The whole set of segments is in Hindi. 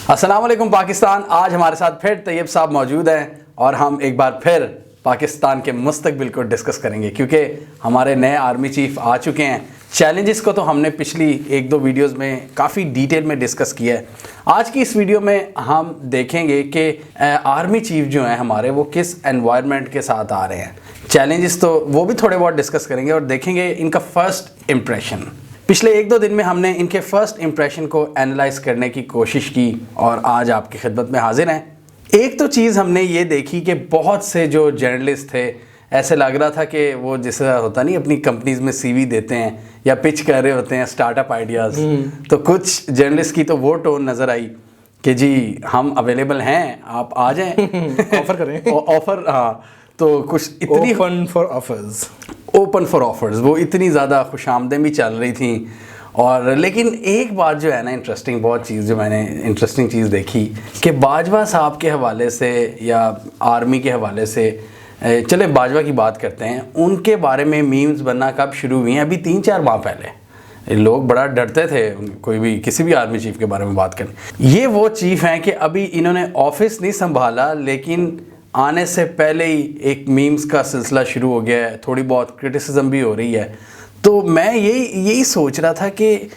अस्सलाम वालेकुम पाकिस्तान। आज हमारे साथ फिर तैयब साहब मौजूद हैं और हम एक बार फिर पाकिस्तान के मुस्तकबिल को डिस्कस करेंगे क्योंकि हमारे नए आर्मी चीफ आ चुके हैं। चैलेंजेस को तो हमने पिछली एक दो वीडियोस में काफ़ी डिटेल में डिस्कस किया है। आज की इस वीडियो में हम देखेंगे कि आर्मी चीफ जो हैं हमारे वो किस एनवायरनमेंट के साथ आ रहे हैं। चैलेंजेस तो वो भी थोड़े बहुत डिस्कस करेंगे और देखेंगे इनका फर्स्ट इम्प्रेशन। पिछले एक दो दिन में हमने इनके फर्स्ट इम्प्रेशन को एनालाइज करने की कोशिश की और आज आपकी खिदमत में हाजिर हैं। एक तो चीज़ हमने ये देखी कि बहुत से जो जर्नलिस्ट थे ऐसे लग रहा था कि वो जैसा होता नहीं अपनी कंपनीज में सीवी देते हैं या पिच कर रहे होते हैं स्टार्टअप आइडियाज़, तो कुछ जर्नलिस्ट की तो वो टोन नज़र आई कि जी हम अवेलेबल हैं, आप आ जाएं ऑफर करें ऑफर। हाँ, तो कुछ इतनी ओपन फॉर ऑफर्स वो इतनी ज़्यादा खुशामदें भी चल रही थी। और लेकिन एक बात जो है ना इंटरेस्टिंग, बहुत चीज़ जो मैंने इंटरेस्टिंग चीज़ देखी कि बाजवा साहब के हवाले से या आर्मी के हवाले से, चले बाजवा की बात करते हैं, उनके बारे में मीम्स बनना कब शुरू हुई हैं? अभी 3-4 माह पहले लोग बड़ा डरते थे कोई भी किसी भी आर्मी चीफ के बारे में बात करने। ये वो चीफ हैं कि अभी इन्होंने ऑफिस नहीं संभाला लेकिन आने से पहले ही एक मीम्स का सिलसिला शुरू हो गया है, थोड़ी बहुत क्रिटिसिज्म भी हो रही है। तो मैं यही सोच रहा था कि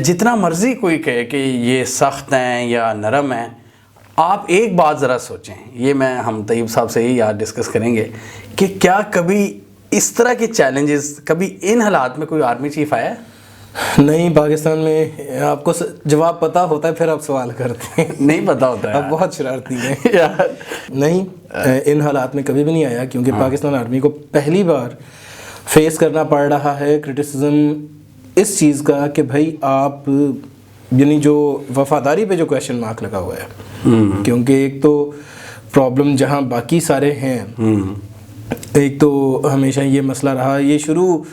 जितना मर्ज़ी कोई कहे कि ये सख्त हैं या नरम हैं, आप एक बात ज़रा सोचें। ये हम तैयब साहब से ही यार डिस्कस करेंगे कि क्या कभी इस तरह के चैलेंजेस कभी इन हालात में कोई आर्मी चीफ आया? नहीं, पाकिस्तान में आपको जवाब पता होता है फिर आप सवाल करते हैं। नहीं पता होता है, आप बहुत शरारती हैं यार। नहीं, इन हालात में कभी भी नहीं आया क्योंकि पाकिस्तान आर्मी को पहली बार फेस करना पड़ रहा है क्रिटिसिज्म इस चीज़ का कि भाई आप यानी जो वफादारी पे जो क्वेश्चन मार्क लगा हुआ है। क्योंकि एक तो प्रॉब्लम जहाँ बाकी सारे हैं, एक तो हमेशा ये मसला रहा, ये शुरू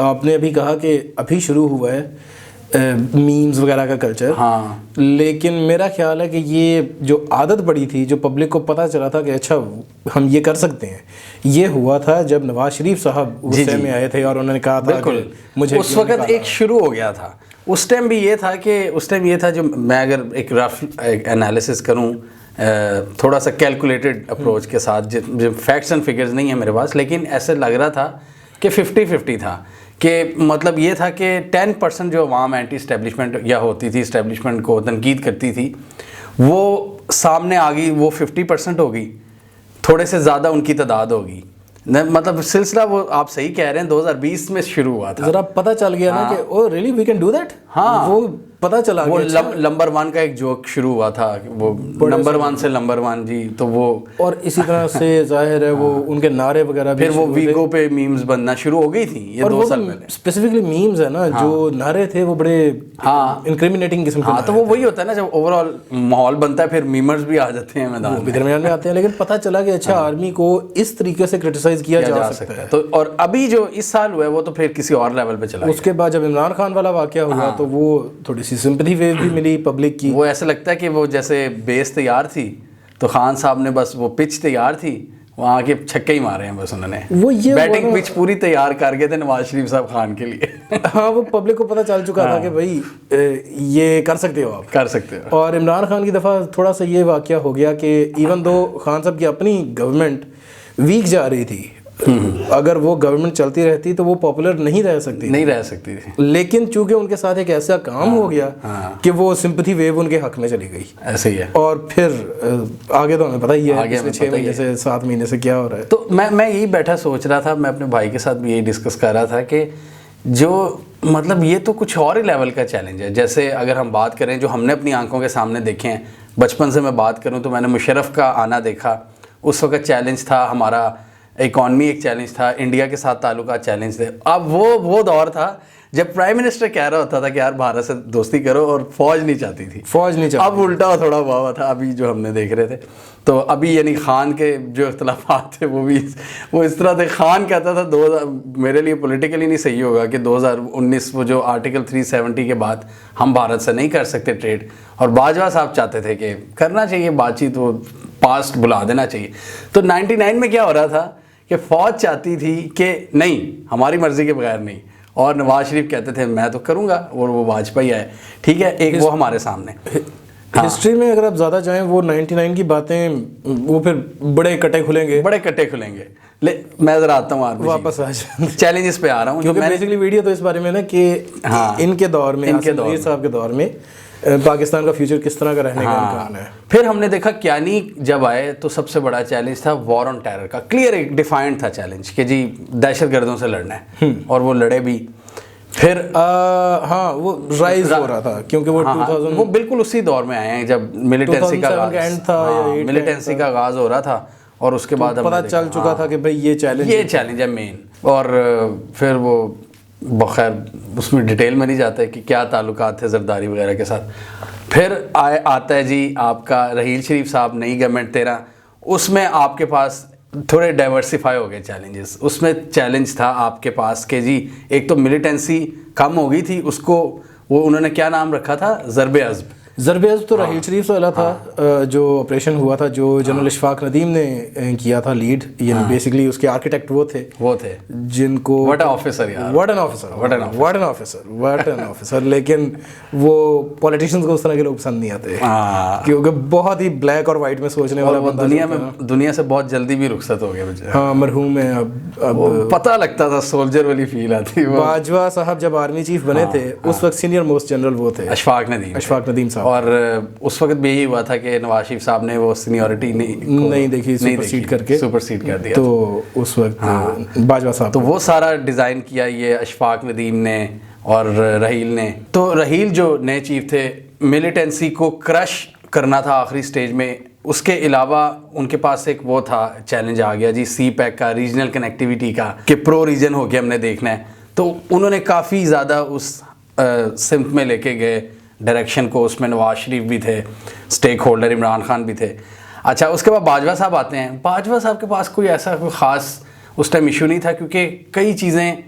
आपने अभी कहा कि अभी शुरू हुआ है मीम्स वगैरह का कल्चर। हाँ। लेकिन मेरा ख्याल है कि ये जो आदत पड़ी थी, जो पब्लिक को पता चला था कि अच्छा हम ये कर सकते हैं, ये हुआ था जब नवाज शरीफ साहब उस टाइम में आए थे और उन्होंने कहा था कि मुझे उस वक्त एक शुरू हो गया था। उस टाइम भी ये था कि उस टाइम ये था, जो मैं अगर एक रफ एनालिसिस करूं थोड़ा सा कैलकुलेटेड अप्रोच के साथ, जो फैक्ट्स एंड फिगर्स नहीं है मेरे पास, लेकिन ऐसे लग रहा था कि 50-50 था। कि मतलब ये था कि 10% जो अवाम एंटी इस्टेब्लिशमेंट या होती थी, इस्टेब्लिशमेंट को तनकीद करती थी, वो सामने आ गई, वो 50% होगी, थोड़े से ज़्यादा उनकी तादाद होगी। मतलब सिलसिला वो आप सही कह रहे हैं 2020 में शुरू हुआ था। ज़रा पता चल गया ना कि oh really we can do that. हाँ, वो पता चला, वो नंबर 1 का एक जोक शुरू हुआ था, वो नंबर 1 से नंबर 1 जी। तो वो और इसी तरह से जाहिर है वो उनके नारे वगैरह फिर वो वीगो पे मीम्स बनना शुरू हो गई थी ये 2 साल पहले। स्पेसिफिकली मीम्स है ना, जो नारे थे वो बड़े इंक्रिमिनेटिंग किस्म के। हाँ, तो वो वही होता है ना, जब ओवरऑल माहौल बनता है फिर मीमर्स भी आ जाते हैं मैदान में, दरमियान में आते हैं। लेकिन पता चला कि अच्छा आर्मी को इस तरीके से क्रिटिसाइज किया जा सकता है। तो और अभी जो इस साल हुआ है वो तो फिर किसी और लेवल पे चला। उसके बाद जब इमरान खान वाला वाकया हुआ तो वो थोड़ी सी सिंपैथी वेव भी मिली पब्लिक की। वो ऐसा लगता है कि वो जैसे बेस तैयार थी तो खान साहब ने बस वो पिच तैयार थी, वहाँ आके छक्के ही मारे हैं बस उन्होंने। वो ये बैटिंग पिच पूरी तैयार कर गए थे नवाज शरीफ साहब खान के लिए। हाँ, वो पब्लिक को पता चल चुका था कि भाई ये कर सकते हो, आप कर सकते हो। और इमरान खान की दफ़ा थोड़ा सा ये वाकया हो गया कि इवन दो खान साहब की अपनी गवर्नमेंट वीक जा रही थी, अगर वो गवर्नमेंट चलती रहती तो वो पॉपुलर नहीं रह सकती थी। लेकिन चूंकि उनके साथ एक ऐसा काम हो गया कि वो सिंपैथी वेव उनके हक में चली गई। ऐसे ही है। और फिर आगे तो हमें पता ही है पिछले 6 महीने से 7 महीने से क्या हो रहा है। तो मैं यही बैठा सोच रहा था, मैं अपने भाई के साथ भी यही डिस्कस कर रहा था कि जो मतलब ये तो कुछ और ही लेवल का चैलेंज है। जैसे अगर हम बात करें जो हमने अपनी आंखों के सामने देखे हैं, बचपन से मैं बात करूँ तो मैंने मुशर्रफ का आना देखा। उस वक्त चैलेंज था हमारा इकॉनमी, एक चैलेंज था, इंडिया के साथ ताल्लुकात चैलेंज थे। अब वो दौर था जब प्राइम मिनिस्टर कह रहा होता था कि यार भारत से दोस्ती करो और फौज नहीं चाहती थी। अब उल्टा थोड़ा हुआ था अभी जो हमने देख रहे थे। तो अभी यानी खान के जो इख्तलाफात थे वो इस तरह थे। खान कहता था मेरे लिए पॉलिटिकली नहीं सही होगा कि 2019 वो जो आर्टिकल 370 के बाद हम भारत से नहीं कर सकते ट्रेड, और बाजवा साहब चाहते थे कि करना चाहिए बातचीत, वो पास्ट बुला देना चाहिए। तो 99 में क्या हो रहा था कि फ़ौज चाहती थी कि नहीं, हमारी मर्ज़ी के बगैर नहीं, और नवाज शरीफ कहते थे मैं तो करूँगा, और वो वाजपेयी आए। ठीक है, एक वो हमारे सामने हिस्ट्री में अगर आप ज़्यादा जाएं वो 99 की बातें वो फिर बड़े कटे खुलेंगे। मैं जरा आता हूँ वापस आ जाए चैलेंजेस पे आ रहा हूँ, क्योंकि बेसिकली वीडियो तो इस बारे में ना कि इनके दौर में, नज़ीर साहब के दौर में पाकिस्तान का फ्यूचर किस तरह का रहने का इम्कान है। फिर हमने देखा कियानी जब आए तो सबसे बड़ा चैलेंज था वॉर ऑन टेरर का, क्लियर एक डिफाइंड था चैलेंज कि जी दहशतगर्दों से लड़ना है, और वो लड़े भी। फिर हाँ वो राइज हो रहा था क्योंकि वो 2000 वो बिल्कुल उसी दौर में आए हैं जब मिलिटेंसी का आगाज हो रहा था, और उसके बाद पता चल चुका था कि भाई ये चैलेंज है मेन। और फिर वो बखैर उसमें डिटेल में नहीं जाता है कि क्या ताल्लुकात थे जरदारी वगैरह के साथ। फिर आता है जी आपका रहील शरीफ साहब, नई गवर्नमेंट 13, उसमें आपके पास थोड़े डाइवर्सिफाई हो गए चैलेंजेस। उसमें चैलेंज था आपके पास कि जी एक तो मिलिटेंसी कम हो गई थी, उसको वो उन्होंने क्या नाम रखा था, ज़रब-ए-अज़्ब तो रहील शरीफ से वाला था, जो ऑपरेशन हुआ था जो जनरल इशफाक नदीम ने किया था लीड, यानी बेसिकली उसके आर्किटेक्ट वो थे जिनको व्हाट एन ऑफिसर लेकिन वो पॉलिटिशियंस को उस तरह के लोग पसंद नहीं आते क्योंकि बहुत ही ब्लैक और वाइट में सोचने वाला बंदा दुनिया से बहुत जल्दी भी रुखसत हो गया। हाँ मरहूम है अब पता लगता था, सोल्जर वाली फील आती। बाजवा साहब जब आर्मी चीफ बने थे उस वक्त सीनियर मोस्ट जनरल वो थे अशफाक नदीम साहब, और उस वक्त भी यही हुआ था कि नवाज शरीफ साहब ने वो सीनियरिटी नहीं देखी, सुपरसीड कर दिया। तो उस वक्त बाजवा साहब, तो वो सारा डिज़ाइन किया ये अशफाक नदीम ने और रहील ने। तो रहील जो नए चीफ थे, मिलिटेंसी को क्रश करना था आखिरी स्टेज में। उसके अलावा उनके पास एक वो था चैलेंज आ गया जी CPEC का, रीजनल कनेक्टिविटी का, कि प्रो रीजन हो गया हमने देखना है। तो उन्होंने काफ़ी ज़्यादा उस सिमत में लेके गए डायरेक्शन को। उसमें नवाज शरीफ भी थे, स्टेक होल्डर इमरान खान भी थे। अच्छा, उसके बाद बाजवा साहब आते हैं। बाजवा साहब के पास कोई ऐसा कोई ख़ास उस टाइम इशू नहीं था क्योंकि कई चीज़ें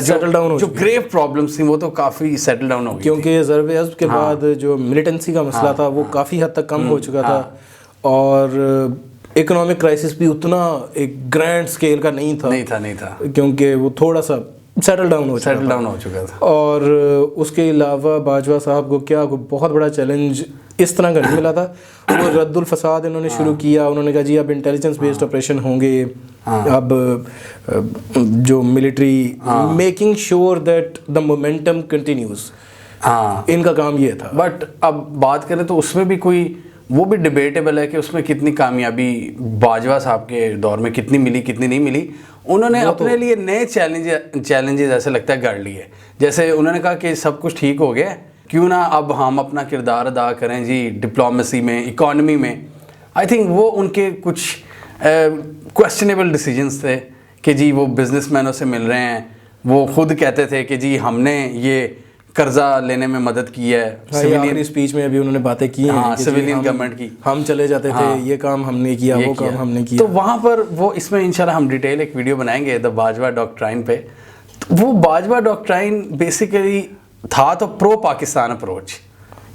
जो ग्रेव प्रॉब्लम्स थी वो तो काफ़ी सेटल डाउन हो गई, क्योंकि ज़रब-ए-अज़्ब के बाद जो मिलिटेंसी का मसला था वो काफ़ी हद तक कम हो चुका था, और इकोनॉमिक क्राइसिस भी उतना एक ग्रैंड स्केल का नहीं था क्योंकि वो थोड़ा सा सेटल डाउन हो चुका था। और उसके अलावा बाजवा साहब को क्या कोई बहुत बड़ा चैलेंज इस तरह का नहीं मिला था। वो रद्दुल फसाद इन्होंने शुरू किया, उन्होंने कहा जी अब इंटेलिजेंस बेस्ड ऑपरेशन होंगे, अब जो military making sure that the momentum continues, इनका काम ये था। बट अब बात करें तो उसमें भी कोई वो भी डिबेटेबल है कि उसमें कितनी कामयाबी बाजवा साहब के दौर में कितनी मिली कितनी नहीं मिली। उन्होंने अपने लिए नए चैलेंजेस ऐसे लगता है गढ़ लिए। जैसे उन्होंने कहा कि सब कुछ ठीक हो गया, क्यों ना अब हम अपना किरदार अदा करें जी डिप्लोमेसी में, इकॉनमी में। आई थिंक वो उनके कुछ क्वेश्चनेबल डिसीजंस थे कि जी वो बिजनेसमैनों से मिल रहे हैं, वो खुद कहते थे कि जी हमने ये कर्जा लेने में मदद की है। सिविलियन स्पीच में अभी उन्होंने बातें की हैं, सिविलियन गवर्नमेंट की, हम चले जाते थे, ये काम हमने किया, वो काम हमने किया। तो वहाँ पर वो इसमें इंशाल्लाह हम डिटेल एक वीडियो बनाएंगे द बाजवा डॉक्ट्राइन पे। तो वो बाजवा डॉक्ट्राइन बेसिकली था तो प्रो पाकिस्तान अप्रोच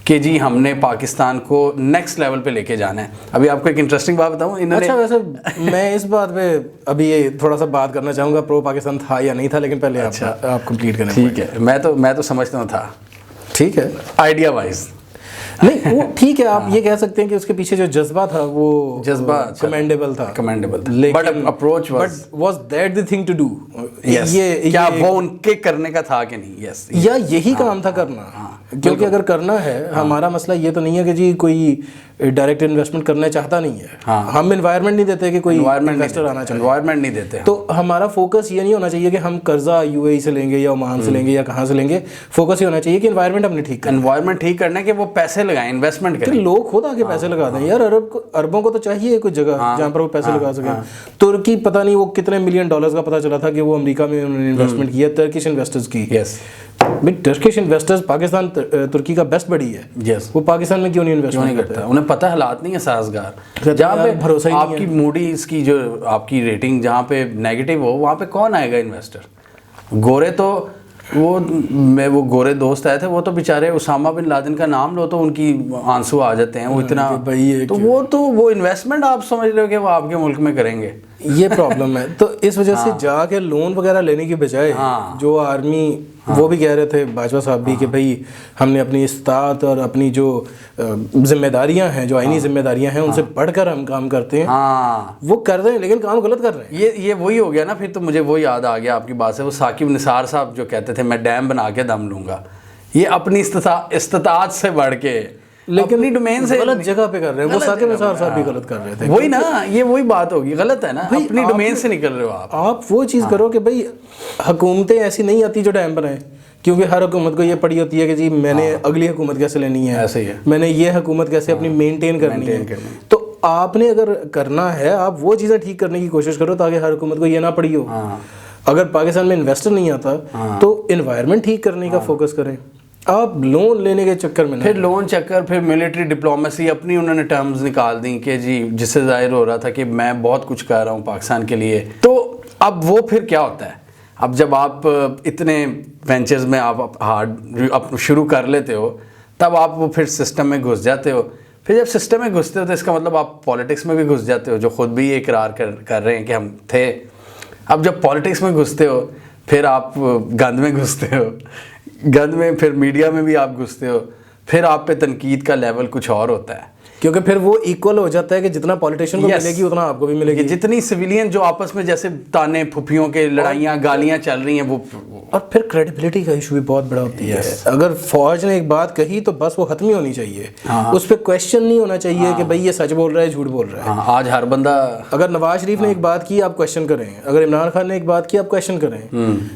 कि जी हमने पाकिस्तान को नेक्स्ट लेवल पे लेके जाना है। अभी आपको एक इंटरेस्टिंग बात बताऊं, इन्होंने अच्छा वैसे मैं इस बात पे अभी ये थोड़ा सा बात करना चाहूँगा, प्रो पाकिस्तान था या नहीं था, लेकिन पहले आप कंप्लीट करें। ठीक है, मैं तो समझता हूँ था। ठीक है, आइडिया वाइज नहीं वो ठीक है, आप ये कह सकते हैं कि उसके पीछे जो जज्बा था वो कमेंडेबल था, but approach was that the thing to do. ये क्या वो उनके करने का था कि नहीं? यस, या यही काम था करना, क्योंकि अगर करना है, हमारा मसला ये तो नहीं है कि जी कोई डायरेक्ट इन्वेस्टमेंट करना चाहता नहीं है। हम इन्वायरमेंट नहीं देते कि कोई इन्वेस्टर आना चाहिए, इन्वायरमेंट नहीं देते। तो हमारा फोकस ये नहीं होना चाहिए कि हम कर्जा UAE से लेंगे या ओमान से लेंगे या कहाँ से लेंगे। फोकस ये होना चाहिए कि इन्वायरमेंट हमने ठीक करना, इन्वायरमेंट ठीक करना है कि वो पैसे लगाएं, इन्वेस्टमेंट करें। लोग खुद आके पैसे लगा दें यार। अरबों को तो चाहिए कोई जगह जहाँ पर वो पैसे लगा सकें। तुर्की पता नहीं वो कितने $मिलियन का पता चला था कि वो अमेरिका में उन्होंने इन्वेस्टमेंट किया, टर्किश इन्वेस्टर्स की। यस, टर्किश इन्वेस्टर्स पाकिस्तान तुर्की का बेस्ट बड़ी है। यस, वो पाकिस्तान में क्यों नहीं इन्वेस्टमेंट करता? उन्हें पता हालात नहीं है साजगार, जहाँ पे भरोसा ही आपकी मूडीज की जो आपकी रेटिंग जहाँ पे नेगेटिव हो, वहाँ पे कौन आएगा इन्वेस्टर? गोरे तो वो गोरे दोस्त आए थे, वो तो बेचारे उसामा बिन लादेन का नाम लो तो उनकी आंसू आ जाते हैं, वो इतना। तो वो इन्वेस्टमेंट आप समझ रहे हो कि वो आपके मुल्क में करेंगे? ये प्रॉब्लम है। तो इस वजह से जाके लोन वगैरह लेने की बजाय जो आर्मी वो भी कह रहे थे बाजवा साहब भी कि भाई हमने अपनी इस्तात और अपनी जो जिम्मेदारियां हैं, जो आईनी जिम्मेदारियां हैं, उनसे बढ़कर हम काम करते हैं। वो कर रहे हैं लेकिन काम गलत कर रहे हैं। ये वही हो गया ना फिर। तो मुझे वो याद आ गया आपकी बात से, वो साकिब निसार साहब जो कहते थे मैं डैम बना के दम लूंगा। ये अपनी इस्तात से बढ़ के लेकिन अपनी डोमेन से गलत जगह पे कर रहे हैं। वो साकिब निसार साहब भी गलत कर रहे थे। वही ना, ये वही बात होगी, गलत है ना, अपनी डोमेन से निकल रहे हो आप वो चीज़ करो कि भाई हुकूमतें ऐसी नहीं आती जो डैम बनाए, क्योंकि हर हुकूमत को ये पड़ी होती है कि जी मैंने अगली हुकूमत कैसे लेनी है, ऐसे ही है, मैंने ये हुकूमत कैसे अपनी मेंटेन करनी है। तो आपने अगर करना है, आप वो चीज़ें ठीक करने की कोशिश करो ताकि हर हुकूमत को ये ना पड़ी हो। अगर पाकिस्तान में इन्वेस्टर नहीं आता तो इन्वायरमेंट ठीक करने का फोकस करें। आप लोन लेने के चक्कर में, फिर लोन चक्कर, फिर मिलिट्री डिप्लोमेसी अपनी उन्होंने टर्म्स निकाल दी कि जी, जिससे जाहिर हो रहा था कि मैं बहुत कुछ कर रहा हूँ पाकिस्तान के लिए। तो अब वो फिर क्या होता है, अब जब आप इतने वेंचर्स में आप हार्ड शुरू कर लेते हो, तब आप वो फिर सिस्टम में घुस जाते हो। फिर जब सिस्टम में घुसते हो तो इसका मतलब आप पॉलिटिक्स में भी घुस जाते हो, जो खुद भी ये इकरार कर रहे हैं कि हम थे। अब जब पॉलिटिक्स में घुसते हो फिर आप गंद में घुसते हो, गंद में फिर मीडिया में भी आप घुसते हो, फिर आप पे तनकीद का लेवल कुछ और होता है, क्योंकि फिर वो इक्वल हो जाता है कि जितना पॉलिटिशियन को मिलेगी उतना आपको भी मिलेगी। जितनी सिविलियन जो आपस में जैसे ताने फुफियों के लड़ाइयाँ गालियाँ चल रही हैं वो, और फिर क्रेडिबिलिटी का इशू भी बहुत बड़ा होती है। अगर फौज ने एक बात कही तो बस वो खत्म ही होनी चाहिए, उस पर क्वेश्चन नहीं होना चाहिए कि भाई ये सच बोल रहा है झूठ बोल रहा है। आज हर बंदा, अगर नवाज शरीफ ने एक बात की आप क्वेश्चन करें, अगर इमरान खान ने एक बात की आप क्वेश्चन करें,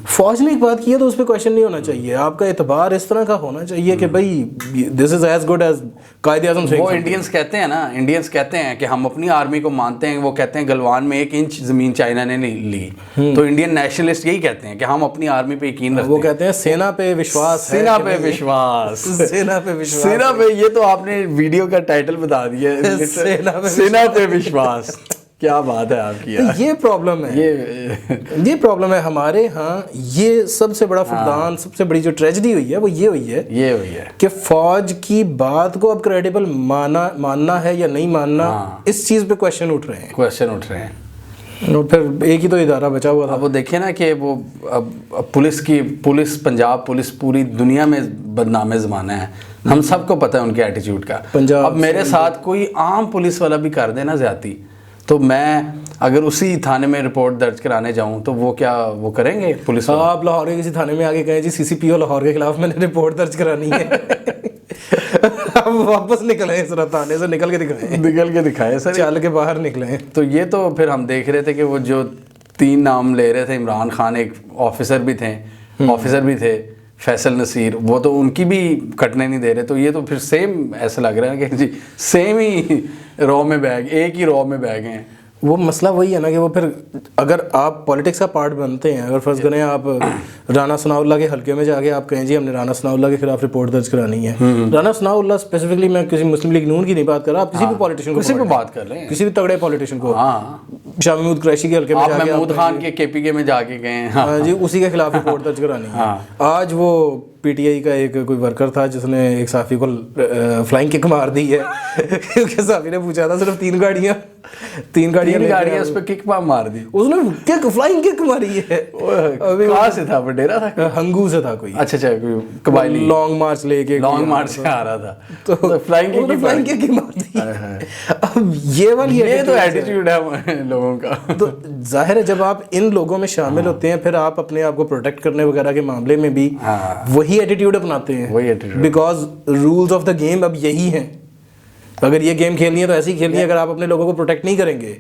फौज ने एक बात की है तो उस पर क्वेश्चन नहीं होना चाहिए। आपका एतबार इस तरह का होना चाहिए कि भाई this is as good as Quaid-e-Azam Sheikh. वो इंडियंस कहते हैं ना, इंडियंस कहते हैं कि हम अपनी आर्मी को मानते हैं। वो कहते हैं गलवान में 1 इंच जमीन चाइना ने नहीं ली। तो इंडियन नेशनलिस्ट यही कहते हैं कि हम अपनी आर्मी पे यकीन रखते हैं। वो कहते हैं सेना पे विश्वास, सेना पे विश्वास, सेना पे विश्वास, सेना पे। ये तो आपने वीडियो का टाइटल बता दिया, सेना पे विश्वास। क्या बात है आपकी यार। ये प्रॉब्लम है, ये प्रॉब्लम है हमारे यहाँ। ये सबसे बड़ा फुकदान, सबसे बड़ी जो ट्रेजेडी हुई है वो ये हुई है कि फौज की बात को अब क्रेडिबल मानना है या नहीं मानना, इस चीज़ पे क्वेश्चन उठ रहे हैं। और फिर एक ही तो इदारा बचा हुआ था। अब वो देखिए ना कि वो अब पुलिस पंजाब पुलिस पूरी दुनिया में बदनाम ज़माना है, हम सबको पता है उनके एटीट्यूड का। अब मेरे साथ कोई आम पुलिस वाला भी कर देना ज्यादती, तो मैं अगर उसी थाने में रिपोर्ट दर्ज कराने जाऊं तो वो क्या वो करेंगे पुलिस वाले? आप लाहौर के किसी थाने में आके कहें जी सीसीपीओ लाहौर के खिलाफ मैंने रिपोर्ट दर्ज करानी है, अब वापस निकले इस थाने से, निकल के दिखाए सर, चल के बाहर निकले। तो ये तो फिर हम देख रहे थे कि वो जो 3 नाम ले रहे थे, इमरान खान एक ऑफिसर भी थे फैसल नसीर, वो तो उनकी भी कटने नहीं दे रहे। तो ये तो फिर सेम ऐसा लग रहा है कि जी सेम ही रॉ में बैग, एक ही रॉ में बैग हैं। वो मसला वही है ना कि वो फिर अगर आप पॉलिटिक्स का पार्ट बनते हैं, अगर फर्ज करें आप राना सनाउल्लाह के हल्के में जाके आप कहें जी हमने राना सनाउल्लाह के खिलाफ रिपोर्ट दर्ज करानी है। राना सनाउल्लाह स्पेसिफिकली, मैं किसी मुस्लिम लीग नून की नहीं बात कर रहा, आप किसी भी पॉलिटिशियन को, किसी भी बात कर लें, किसी भी तगड़े पॉलिटिशियन को, शाह महमूद कुरैशी के हल्के में जाके, महमूद खान के केपीके में जाके गए, हाँ जी, उसी के खिलाफ रिपोर्ट दर्ज करानी है। आज वो पीटीआई का एक कोई वर्कर था जिसने एक साफी को फ्लाइंग किक मार दी है क्योंकि साफी ने पूछा था सिर्फ 3 गाड़ियाँ उस पर किक मार दी, उसने फ्लाइंग किक मारी है। कहाँ से था वो? डेरा था, हंगू से था कोई। अच्छा कोई कबायली लॉन्ग मार्च से आ रहा था, तो फ्लाइंग किक मार दी। अब ये तो एटीट्यूड है लोगों का। तो जाहिर है जब आप इन लोगों में शामिल होते हैं, फिर आप अपने आप को प्रोटेक्ट करने वगैरह के मामले में भी वही एटीट्यूड अपनाते हैं, because rules of the game अब यही हैं। अगर ये गेम खेलनी है तो ऐसी खेलनी है। अगर आप अपने लोगों को प्रोटेक्ट नहीं करेंगे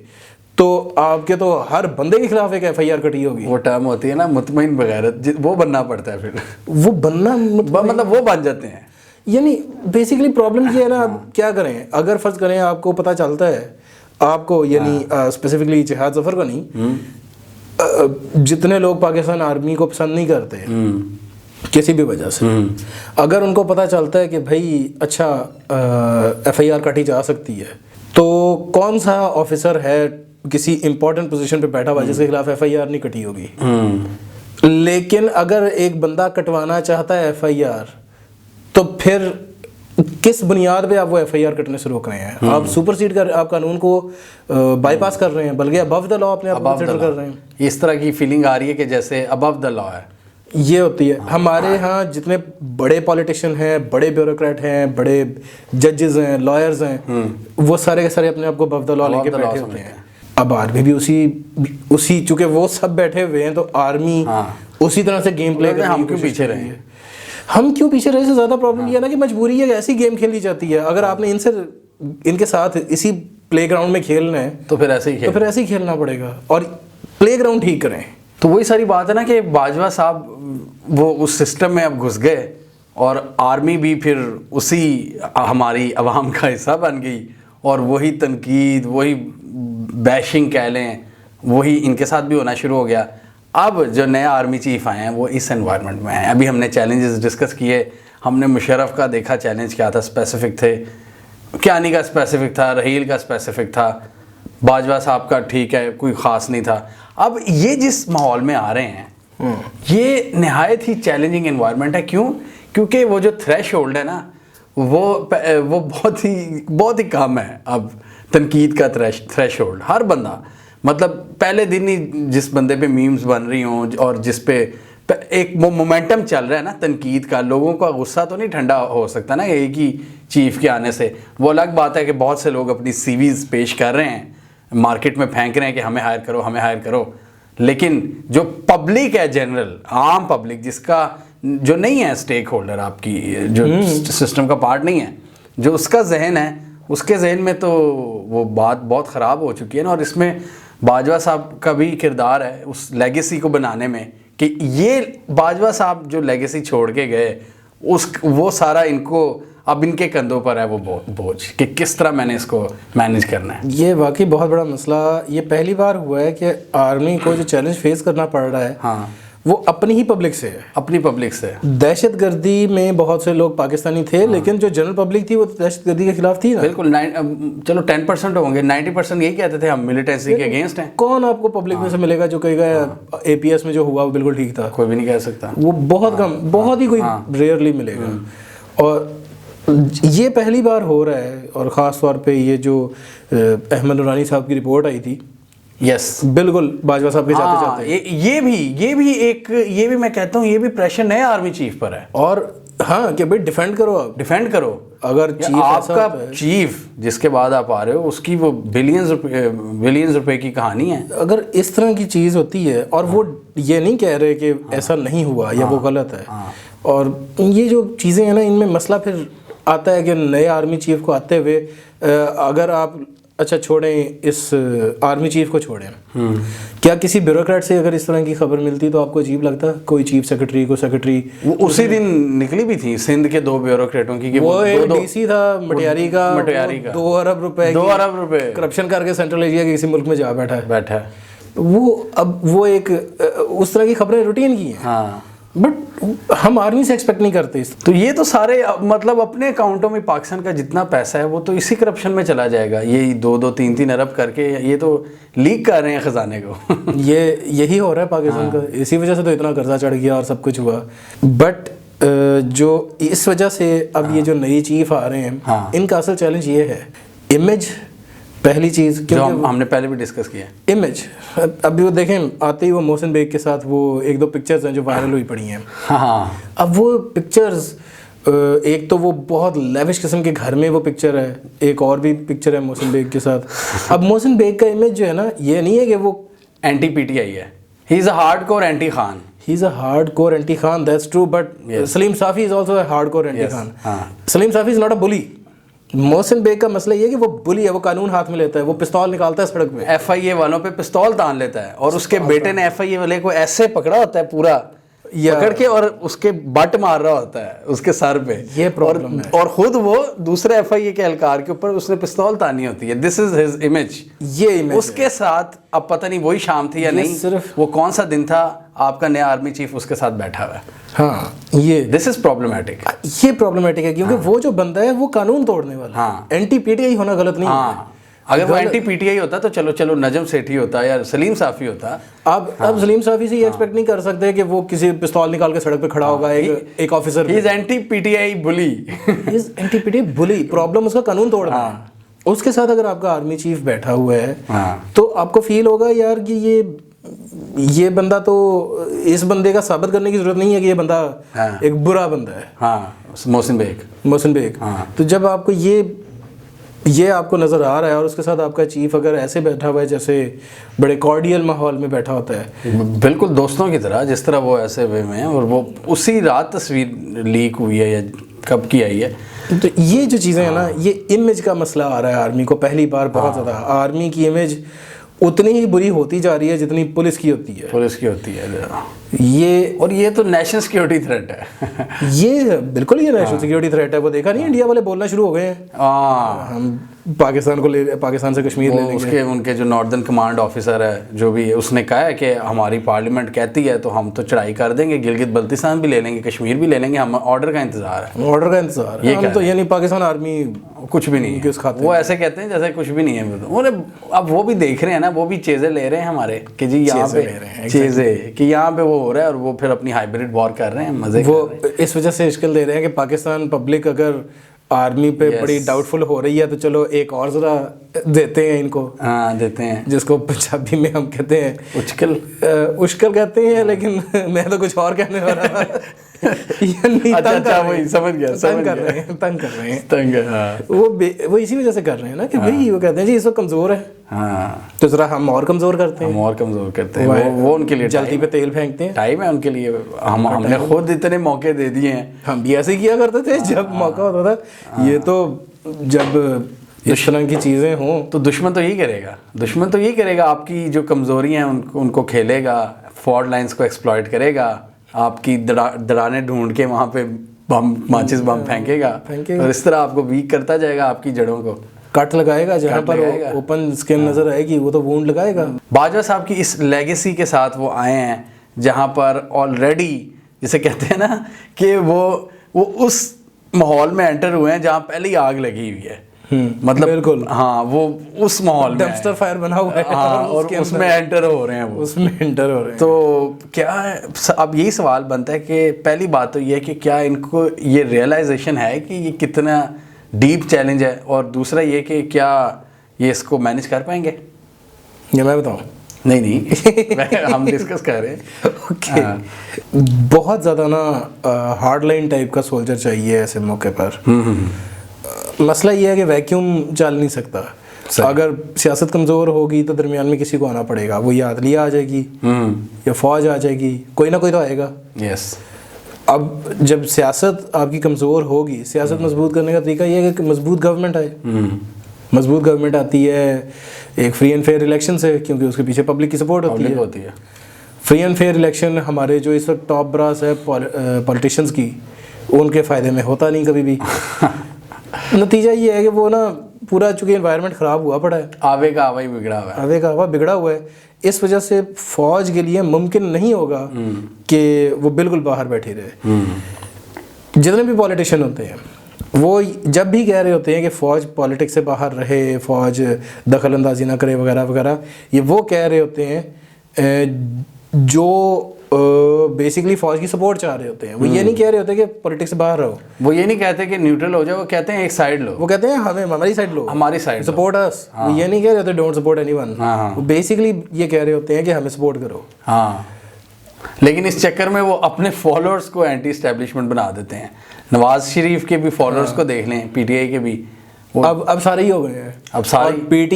तो आपके तो हर बंदे के खिलाफ एक एफआईआर कटी होगी। वो टर्म होती है ना मुतमईन बगैरत, वो बनना पड़ता है। फिर वो बनना मतलब वो बन जाते हैं। यानी बेसिकली प्रॉब्लम ये है ना, अब क्या करें, अगर फर्ज करें आपको पता चलता है, आपको यानी स्पेसिफिकली जिहाद जफर को नहीं, जितने लोग पाकिस्तान आर्मी को पसंद नहीं करते किसी भी वजह से, अगर उनको पता चलता है कि भाई अच्छा एफआईआर काटी जा सकती है, तो कौन सा ऑफिसर है किसी इंपॉर्टेंट पोजीशन पे बैठा हुआ जिसके खिलाफ एफआईआर नहीं कटी होगी? लेकिन अगर एक बंदा कटवाना चाहता है एफआईआर, तो फिर किस बुनियाद पे आप वो एफआईआर कटने से रोक रहे हैं? आप सुपरसीड कर, आप कानून को बाईपास कर रहे हैं, बल्कि अबव द लॉ अपने आप कंसीडर कर रहे हैं। इस तरह की फीलिंग आ रही है कि जैसे अबव द लॉ है। ये होती है हमारे यहाँ जितने बड़े पॉलिटिशियन हैं, बड़े ब्यूरोक्रेट हैं, बड़े जजेस हैं, लॉयर्स हैं, वो सारे के सारे अपने आप को अबव द लॉ लेके बैठे होते हैं। अब आर्मी भी उसी चूंकि वो सब बैठे हुए हैं, तो आर्मी उसी तरह से गेम प्ले कर रही है। हम क्यों पीछे रहे? हम क्यों पीछे रहे से ज़्यादा प्रॉब्लम ये है ना कि मजबूरी है, ऐसी गेम खेली जाती है। अगर आपने इनके साथ इसी प्लेग्राउंड में खेलना है तो फिर ऐसे ही खेलना पड़ेगा, और प्लेग्राउंड ठीक करें। तो वही सारी बात है ना कि बाजवा साहब वो उस सिस्टम में अब घुस गए, और आर्मी भी फिर उसी हमारी आवाम का हिस्सा बन गई, और वही तनकीद, वही बैशिंग कह लें, वही इनके साथ भी होना शुरू हो गया। अब जो नए आर्मी चीफ आए हैं वो इस एनवायरनमेंट में हैं। अभी हमने चैलेंजेस डिस्कस किए, हमने मुशर्रफ का देखा चैलेंज क्या था, स्पेसिफिक थे, कियानी का स्पेसिफिक था, रहील का स्पेसिफिक था, बाजवा साहब का ठीक है कोई ख़ास नहीं था। अब ये जिस माहौल में आ रहे हैं ये नहायत ही चैलेंजिंग एनवायरनमेंट है। क्यों? क्योंकि वो जो थ्रेश होल्ड है ना वो बहुत ही कम है। अब तनकीद का थ्रेश होल्ड हर बंदा, मतलब पहले दिन ही जिस बंदे पे मीम्स बन रही हों और जिस पे एक वो मोमेंटम चल रहा है ना तनकीद का, लोगों का गुस्सा तो नहीं ठंडा हो सकता ना एक ही चीफ के आने से। वो अलग बात है कि बहुत से लोग अपनी सीवीज पेश कर रहे हैं, मार्केट में फेंक रहे हैं कि हमें हायर करो, हमें हायर करो, लेकिन जो पब्लिक है, जनरल आम पब्लिक, जिसका जो नहीं है स्टेक होल्डर, आपकी जो सिस्टम का पार्ट नहीं है, जो उसका जहन है, उसके जहन में तो वो बात बहुत ख़राब हो चुकी है ना। और इसमें बाजवा साहब का भी किरदार है उस लेगेसी को बनाने में, कि ये बाजवा साहब जो लेगेसी छोड़ के गए वो सारा इनको अब इनके कंधों पर है वो बोझ, कि किस तरह मैंने इसको मैनेज करना है। ये वाकई बहुत बड़ा मसला। ये पहली बार हुआ है कि आर्मी को जो चैलेंज फेस करना पड़ रहा है, हाँ, वो अपनी ही पब्लिक से है। अपनी पब्लिक से। दहशतगर्दी में बहुत से लोग पाकिस्तानी थे, लेकिन जो जनरल पब्लिक थी वो दहशतगर्दी के खिलाफ थी ना। बिल्कुल, चलो 10% होंगे, 90% यही कहते थे हम मिलिटेंसी के अगेंस्ट हैं। कौन आपको पब्लिक में से मिलेगा जो कहेगा एपीएस में जो हुआ वो बिल्कुल ठीक था? कोई भी नहीं कह सकता। वो बहुत कम, बहुत ही कोई रेयरली मिलेगा। और ये पहली बार हो रहा है, और ख़ास तौर पे ये जो अहमद नूरानी साहब की रिपोर्ट आई थी, यस, बिल्कुल बाजवा साहब के जाते जाते ये भी मैं कहता हूँ ये भी प्रेशर नए आर्मी चीफ पर है। और हाँ कि भाई डिफेंड करो, आप डिफेंड करो। अगर चीफ आपका चीफ जिसके बाद आप आ रहे हो उसकी वो बिलियंस रुपए की कहानी है, अगर इस तरह की चीज़ होती है, और वो ये नहीं कह रहे कि ऐसा नहीं हुआ या वो गलत है, और ये जो चीज़ें हैं ना, इनमें मसला फिर आता है कि नए आर्मी चीफ को आते हुए अगर आप अच्छा छोड़ें इस आर्मी चीफ को छोड़ें, क्या किसी ब्यूरोक्रेट से अगर इस तरह की खबर मिलती तो आपको अजीब लगता? कोई चीफ सेक्रेटरी को सेक्रेटरी वो उसी दिन निकली भी थी सिंध के 2 ब्यूरोक्रेटों की, वो एक डीसी था मटियारी का 2 अरब रुपए करप्शन करके सेंट्रल एशिया के किसी मुल्क में जा बैठा है। वो अब वो एक उस तरह की खबरें रूटीन की हैं। हाँ, बट हम आर्मी से एक्सपेक्ट नहीं करते। तो ये तो सारे मतलब अपने अकाउंटों में पाकिस्तान का जितना पैसा है वो तो इसी करप्शन में चला जाएगा। ये 2-2, 3-3 अरब करके ये तो लीक कर रहे हैं खजाने को। यही हो रहा है पाकिस्तान का। इसी वजह से तो इतना कर्जा चढ़ गया और सब कुछ हुआ। बट जो इस वजह से अब ये जो नई चीफ आ रहे हैं, इनका असल चैलेंज ये है इमेज। पहली चीज़ जो हमने पहले भी डिस्कस किया, इमेज। अभी वो देखें, आते ही वो मोहसिन बेग के साथ वो 1-2 पिक्चर्स हैं जो वायरल हुई पड़ी हैं। हाँ, अब वो पिक्चर्स, एक तो वो बहुत लेविश किस्म के घर में वो पिक्चर है, एक और भी पिक्चर है मोहसिन बेग के साथ। अब मोहसिन बेग का इमेज जो है ना, ये नहीं है कि वो एंटी पीटीआई है, he is a hardcore anti Khan. He is a hardcore anti-Khan, that's true, but Salim Safi is also a hardcore anti-Khan. Salim Safi is not a bully. Mohsin Baig का मसला ये है कि वो बुली है, वो कानून हाथ में लेता है, वो पिस्तौल निकालता है सड़क पे, FIA वालों पे पिस्तौल तान लेता है, और उसके बेटे ने FIA वाले को ऐसे पकड़ा होता है पूरा पकड़ के, और उसके बट मार रहा होता है उसके सर पे। ये प्रॉब्लम है। और खुद वो दूसरे FIA के एहलकार के ऊपर उसने पिस्तौल तानी होती है। This is his image. ये इमेज उसके साथ अब पता नहीं वही शाम थी या नहीं, सिर्फ वो कौन सा दिन था, आपका नया आर्मी चीफ उसके साथ बैठा हुआ है। हाँ, ये दिस इज प्रॉब्लमेटिक। ये प्रॉब्लमेटिक है क्योंकि वो जो बंदा है वो कानून तोड़ने वाला है। एंटी पीटीआई होना गलत नहीं है, अगर वो एंटी पीटीआई होता तो चलो नजम सेठी होता या सलीम साफ़ी होता। अब सलीम साफ़ी से ये एक्सपेक्ट नहीं कर सकते कि वो किसी पिस्तौल निकाल के सड़क पे खड़ा होगा एक officer. He is anti PTI bully. Is anti PTI bully. Problem उसका कानून तोड़ना है। उसके साथ अगर आपका आर्मी चीफ बैठा हुआ है तो आपको फील होगा यार कि ये बंदा तो, इस बंदे का साबित करने की जरूरत नहीं है कि ये बंदा एक बुरा बंदा है। हाँ, मोहसिन बेग। तो जब आपको ये आपको नज़र आ रहा है और उसके साथ आपका चीफ अगर ऐसे बैठा हुआ है जैसे बड़े कॉर्डियल माहौल में बैठा होता है, बिल्कुल दोस्तों की तरह, जिस तरह वो ऐसे वे में है, और वो उसी रात तस्वीर लीक हुई है या कब की आई है। तो ये जो चीज़ें हैं ना, ये इमेज का मसला आ रहा है आर्मी को पहली बार बहुत ज़्यादा। आर्मी की इमेज उतनी ही बुरी होती जा रही है जितनी पुलिस की होती है। ये तो नेशनल सिक्योरिटी थ्रेट है। ये बिल्कुल ये नेशनल सिक्योरिटी थ्रेट है। वो देखा नहीं, इंडिया वाले बोलना शुरू हो गए हैं हम पाकिस्तान से कश्मीर ले लेंगे। उनके जो नॉर्दर्न कमांड ऑफिसर है जो भी है, उसने कहा है कि हमारी पार्लियामेंट कहती है तो हम तो चढ़ाई कर देंगे, गिलगित बल्तिस्तान भी ले लेंगे, कश्मीर भी ले लेंगे, हम ऑर्डर का इंतजार है। हम तो यानी पाकिस्तान आर्मी कुछ भी नहीं है। वो ऐसे कहते हैं जैसे कुछ भी नहीं है। अब वो भी देख रहे हैं ना, वो भी चीज़ें ले रहे हैं हमारे कि जी यहाँ पे चीज़ें कि यहाँ पे वो हो रहा है, और वो फिर अपनी हाइब्रिड वॉर कर रहे हैं, मजे वो इस वजह से इश्किल दे रहे हैं कि पाकिस्तान पब्लिक अगर आर्मी पे बड़ी डाउटफुल हो रही है तो चलो एक और जरा देते हैं इनको। हाँ, देते हैं, जिसको पंजाबी में हम कहते हैं उश्कल कहते हैं, लेकिन मैं तो कुछ और कहने वाला था। अच्छा, वही समझ गया। तंग कर रहे हैं। वो इसी वजह से कर रहे हैं ना कि भाई वो कहते हैं जी इस वक्त कमजोर है, तो जरा हम और कमजोर करते हैं। वो उनके लिए जल्दी पे तेल फेंकते हैं। टाइम है उनके लिए। हमने खुद इतने मौके दे दिए हैं। हम भी ऐसे ही किया करते थे जब मौका होता था। ये तो जब इस तरह की चीज़ें हों तो दुश्मन तो यही करेगा। आपकी जो कमज़ोरियाँ हैं उनको खेलेगा, फॉल्ट लाइंस को एक्सप्लॉइट करेगा, आपकी दराने ढूंढ के वहाँ पे माचिस बम फेंकेगा और इस तरह आपको वीक करता जाएगा, आपकी जड़ों को कट लगाएगा। जहाँ पर ओपन स्किन नज़र आएगी वो तो वूंड लगाएगा। बाजवा साहब की इस लेगेसी के साथ वो आए हैं जहाँ पर ऑलरेडी, जिसे कहते हैं ना कि वो उस माहौल में एंटर हुए हैं जहाँ पहले ही आग लगी हुई है। मतलब बिल्कुल, हाँ, वो उस माहौल में डंपस्टर फायर बना हुआ है। हाँ, और उसमें एंटर हो रहे हैं। तो क्या अब यही सवाल बनता है कि पहली बात तो ये है कि क्या इनको ये रियलाइजेशन है कि ये कितना डीप चैलेंज है, और दूसरा ये कि क्या ये इसको मैनेज कर पाएंगे। ये मैं बताऊँ? नहीं हम डिस्कस कर रहे हैं। ओके। बहुत ज़्यादा ना हार्ड लाइन टाइप का सोल्जर चाहिए ऐसे मौके पर। मसला ये है कि वैक्यूम चल नहीं सकता। अगर सियासत कमज़ोर होगी तो दरमियान में किसी को आना पड़ेगा। वो या अदलिया आ जाएगी या फौज आ जाएगी, कोई ना कोई तो आएगा। यस। अब जब सियासत आपकी कमज़ोर होगी, सियासत मजबूत करने का तरीका ये है कि मजबूत गवर्नमेंट आए। मजबूत गवर्नमेंट आती है एक फ्री एंड फेयर इलेक्शन से, क्योंकि उसके पीछे पब्लिक की सपोर्ट होती है। फ्री एंड फेयर इलेक्शन हमारे जो इस वक्त टॉप ब्रास है पॉलिटिशियंस की, उनके फ़ायदे में होता नहीं कभी भी। नतीजा ये है कि वो ना पूरा चूँकि एनवायरनमेंट ख़राब हुआ पड़ा है, आवे का आवा बिगड़ा हुआ है। इस वजह से फ़ौज के लिए मुमकिन नहीं होगा कि वो बिल्कुल बाहर बैठे रहे। जितने भी पॉलिटिशियन होते हैं वो जब भी कह रहे होते हैं कि फ़ौज पॉलिटिक्स से बाहर रहे, फ़ौज दखल अंदाजी ना करे वगैरह वगैरह, ये वो कह रहे होते हैं जो बेसिकली फ़ौज की सपोर्ट चाह रहे होते हैं। वो ये नहीं कह रहे होते कि पॉलिटिक्स से बाहर रहो। वो ये नहीं कहते कि न्यूट्रल हो जाओ, वो कहते हैं एक साइड लो। वो कहते हैं हमारी साइड लो, हमारी साइड सपोर्ट अस। वो ये नहीं कह रहे होते डोंट सपोर्ट एनीवन। वो बेसिकली ये कह रहे होते हैं कि हमें सपोर्ट करो। हाँ, लेकिन इस चक्कर में वो अपने फॉलोअर्स को एंटी एस्टेब्लिशमेंट बना देते हैं। नवाज शरीफ के भी फॉलोअर्स को देख लें, पीटीआई के भी अब सारे ही हो गए हैं। अब सारे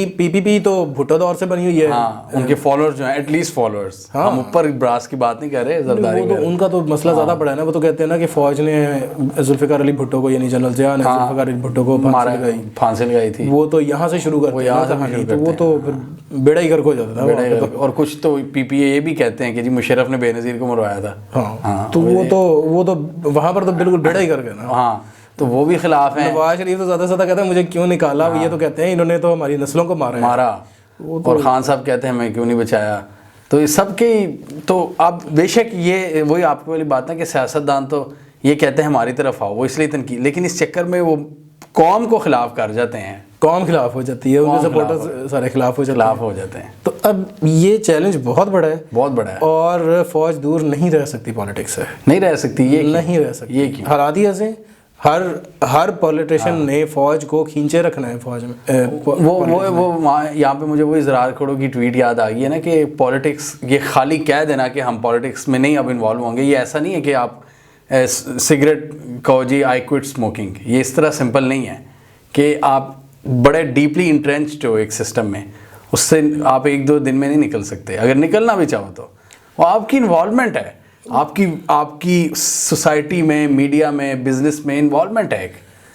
पीपीपी तो भुट्टो दौर से बनी हुई है। हाँ, उनके फॉलोअर्स जो हैं, एटलीस्ट फॉलोअर्स। हाँ, हम ऊपर ब्रास की बात नहीं कर रहे, जरदारी तो उनका तो मसला ज़्यादा पड़ा है ना। वो तो कहते हैं ना कि फ़ौज ने जुल्फ़िकार अली भुट्टो को, यानी जनरल ज़िया ने जुल्फ़िकार अली भुट्टो को फांसी लगाई थी। वो तो यहाँ से शुरू करते हैं, तो वो तो फिर बेड़ा ही गर्क हो जाता था। और कुछ तो पीपीए ये भी कहते हैं कि जी मुशर्रफ ने बेनज़ीर को मरवाया था। हाँ, तो वो तो वहाँ पर तो बिल्कुल बेड़ा ही गर्क है ना। हाँ, तो वो भी खिलाफ है। नवाज शरीफ तो ज़्यादा से ज़्यादा कहते हैं मुझे क्यों निकाला। ये तो कहते हैं इन्होंने तो हमारी नस्लों को मारा। और खान साहब कहते हैं मैं क्यों नहीं बचाया। तो इस सब के तो अब बेशक ये वही आपकी वाली बात है कि सियासतदान तो ये कहते हैं हमारी तरफ आओ, वो इसलिए तनकीद, लेकिन इस चक्कर में वो कौम को खिलाफ कर जाते हैं। कौम खिलाफ हो जाती है, उनके सपोर्टर्स सारे खिलाफ हो जाते हैं। तो अब ये चैलेंज बहुत बड़ा है, बहुत बड़ा है, और फौज दूर नहीं रह सकती पॉलिटिक्स से, नहीं रह सकती। ये नहीं रह सकती, ये क्यों? हालात ही ऐसे, हर पॉलिटिशियन ने फौज को खींचे रखना है फौज में। वो यहाँ पे मुझे वो इजरार खड़ो की ट्वीट याद आ गई है ना कि पॉलिटिक्स, ये खाली कह देना कि हम पॉलिटिक्स में नहीं अब इन्वॉल्व होंगे, ये ऐसा नहीं है कि आप सिगरेट कहो जी आई क्विट स्मोकिंग, ये इस तरह सिंपल नहीं है कि आप बड़े डीपली इंट्रेंच्ड हो एक सिस्टम में, उससे आप 1-2 दिन में नहीं निकल सकते। अगर निकलना भी चाहो तो वो आपकी इन्वॉल्वमेंट है, आपकी सोसाइटी में, मीडिया में, बिजनेस में इन्वॉल्वमेंट है। एक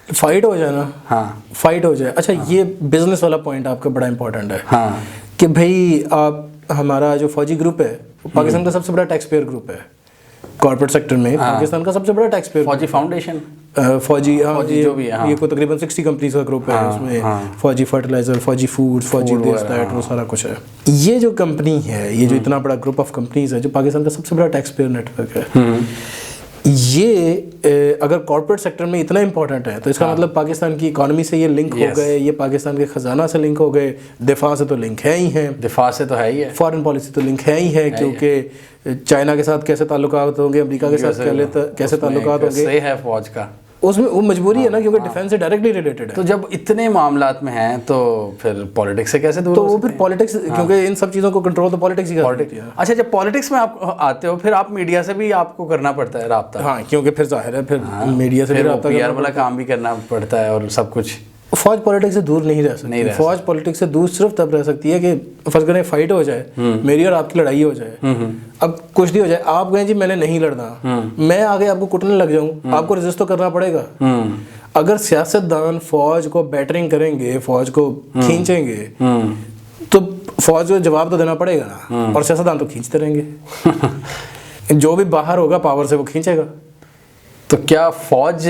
फाइट हो जाए ना, हाँ फाइट हो जाए। अच्छा, ये बिजनेस वाला पॉइंट आपका बड़ा इंपॉर्टेंट है, हाँ, कि भाई आप, हमारा जो फौजी ग्रुप है पाकिस्तान का सबसे बड़ा टैक्स पेयर ग्रुप है कॉर्पोरेट सेक्टर में। पाकिस्तान का सबसे बड़ा टैक्स पेयर, फौजी फाउंडेशन, फौजी जो भी है, ये कोई तकरीबन 60 कंपनीज का ग्रुप है, उसमें फौजी फर्टिलाइजर, फौजी फूड, फौजी दिस दैट, वो सारा कुछ है। ये जो कंपनी है, ये जो इतना बड़ा ग्रुप ऑफ कंपनीज है, जो पाकिस्तान का सबसे बड़ा टैक्स पेयर नेटवर्क है, ये अगर कॉर्पोरेट सेक्टर में इतना इंपॉर्टेंट है तो इसका मतलब पाकिस्तान की इकोनॉमी से ये लिंक हो गए, ये पाकिस्तान के खजाना से लिंक हो गए, दिफा से तो लिंक है ही है, दिफा से तो है ही है, फॉरेन पॉलिसी तो लिंक है ही है, क्योंकि चाइना के साथ कैसे ताल्लुकात होंगे, अमेरिका के साथ कैसे ताल्लुकात होंगे, सही है फौज का, उसमें वो मजबूरी है ना, क्योंकि डिफेंस से डायरेक्टली रिलेटेड है। तो जब इतने मामलात में हैं तो फिर पॉलिटिक्स से कैसे दूर तो हो वो सकते फिर पॉलिटिक्स, क्योंकि इन सब चीज़ों को कंट्रोल तो पॉलिटिक्स ही करती है। अच्छा, जब पॉलिटिक्स में आप आते हो फिर आप मीडिया से भी आपको करना पड़ता है राब्ता। हाँ, क्योंकि फिर जाहिर है फिर मीडिया से भी राब्ता PR वाला काम भी करना पड़ता है और सब कुछ। फौज पॉलिटिक्स से दूर नहीं रह सकती, फौज पॉलिटिक्स से दूर सिर्फ तब रह सकती है कि फर्ज करें फाइट हो जाए, मेरी और आपकी लड़ाई हो जाए, अब कुछ नहीं हो जाए, आप कहें जी मैंने नहीं लड़ना, मैं आगे आपको कुटने लग जाऊं, आपको रेजिस्ट तो करना पड़ेगा। अगर सियासतदान फौज को बैटरिंग करेंगे, फौज को खींचेंगे, तो फौज को जवाब तो देना पड़ेगा ना, और सियासतदान तो खींचते रहेंगे, जो भी बाहर होगा पावर से वो खींचेगा। तो क्या फौज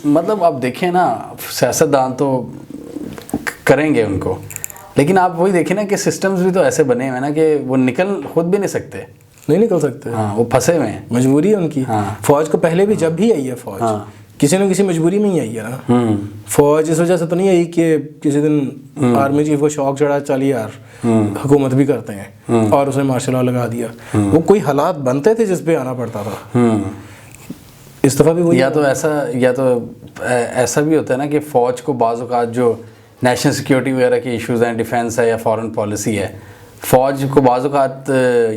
मतलब आप देखें ना, सियासतदान तो करेंगे उनको, लेकिन आप वही देखें ना कि सिस्टम्स भी तो ऐसे बने हुए हैं ना कि वो निकल खुद भी नहीं सकते, नहीं निकल सकते। हाँ, वो फंसे हुए हैं, मजबूरी है उनकी। हाँ। फौज को पहले भी जब भी आई है फौज, हाँ। किसी न किसी मजबूरी में ही आई है ना। फौज इस वजह से तो नहीं आई कि किसी दिन आर्मी चीफ को शौक चढ़ा, चल यार हुकूमत भी करते हैं, और उसने मार्शल लॉ लगा दिया। वो कोई हालात बनते थे जिस पे आना पड़ता था। इस दफ़ा भी वही, या तो ऐसा भी होता है ना कि फ़ौज को बाज़ औक़ात जो नेशनल सिक्योरिटी वगैरह के इश्यूज़ हैं, डिफेंस है या फॉरेन पॉलिसी है, फ़ौज को बाज़ औक़ात